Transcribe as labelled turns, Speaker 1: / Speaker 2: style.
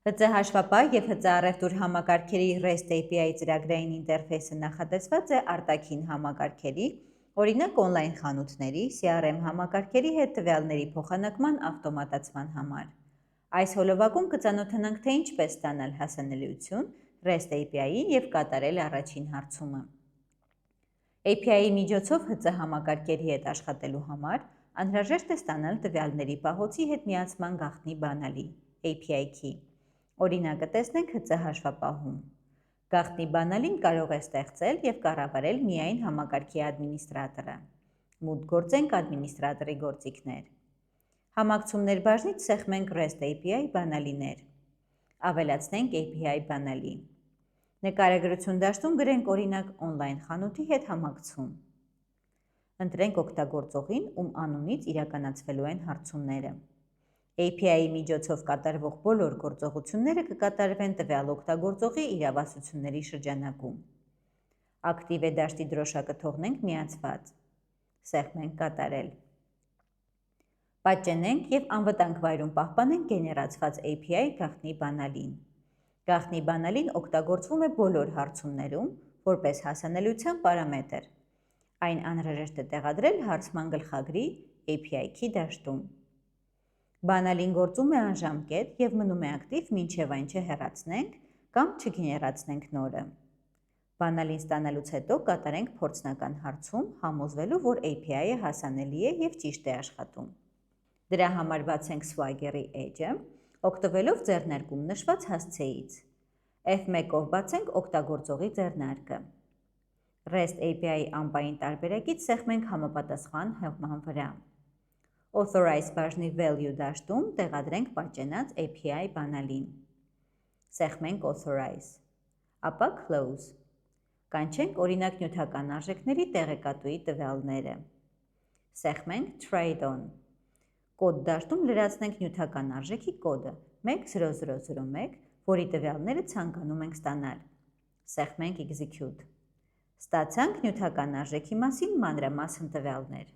Speaker 1: ՀԾ հաշվապահ և ՀԾ առևտուր համակարգերի REST API ծրագրային ինտերֆեյսը նախատեսված է արտաքին համակարգերի, օրինակ օնլայն խանութների, CRM համակարգերի հետ տվյալների փոխանակման ավտոմատացման համար։ Այս հոլովակում կծանոթանանք, թե ինչպես ստանալ հասանելիություն REST API-ին և կատարել առաջին հարցումը։ API-ի միջոցով ՀԾ համակարգերի հետ աշխատելու համար անհրաժեշտ է ստանալ տվյալների պահոցի հետ միացման գաղտնի բանալի API key։ Օրինակը տեսնենք ՀԾ հաշվապահում։ Գաղտնի բանալին կարող է ստեղծել և կառավարել միայն համակարգի ադմինիստրատորը։ Մուտք գործենք ադմինիստրատորի գործիքներ։ Համակցումներ բաժնից սեղմենք REST API բանալիներ։ Ավելացնենք API բանալի։ Նկարագրություն դաշտում գրենք օրինակ օնլայն խանութի հետ համակցում։ Ընտրենք օգտագործողին, ում անունից իրականացվելու են հարցումները։ API-ի միջոցով կատարվող բոլոր գործողությունները կկատարվեն տվյալ օգտագործողի իրավասությունների շրջանակում։ Ակտիվ է դաշտի դրոշակը թողնենք միացված։ Սեղմենք կատարել։ Պատճենենք և անվտանգ վայրում պահպանենք գեներացված API գաղտնի բանալին։ Գաղտնի բանալին օգտագործվում է բոլոր հարցումներում որպես հասանելիության պարամետր։ Այն անհրաժեշտ է տեղադրել հարցման գլխագրի API key դաշտում։ Բանալին գործում է անժամկետ և մնում է ակտիվ մինչև այն չհեռացնենք կամ չգեներացնենք նորը։ Բանալին ստանալուց հետո կատարենք փորձնական հարցում, համոզվելու, որ API-ը հասանելի է և ճիշտ է աշխատում։ Դրա համար բացենք Swagger-ի Edge-ը, օգտվելով ձեռնարկում նշված հասցեից։ F1-ով բացենք օգտագործողի ձեռնարկը։ REST API-ի ամպային տարբերակից սեղմենք համապատասխան հղման վրա։ Authorize բաժնի Value դաշտում տեղադրենք պատճենած API բանալին։ Սեղմենք Authorize, ապա Close։ Կանչենք օրինակ նյութական արժեքների տեղեկատուի տվյալները։ Սեղմենք Trade On։ Կոդ դաշտում լրացնենք նյութական արժեքի կոդը 10001, որի տվյալները ցանկանում ենք ստանալ։ Սեղմենք Execute։ Ստացանք նյութական արժեքի մասին մանրամասն տվյալներ։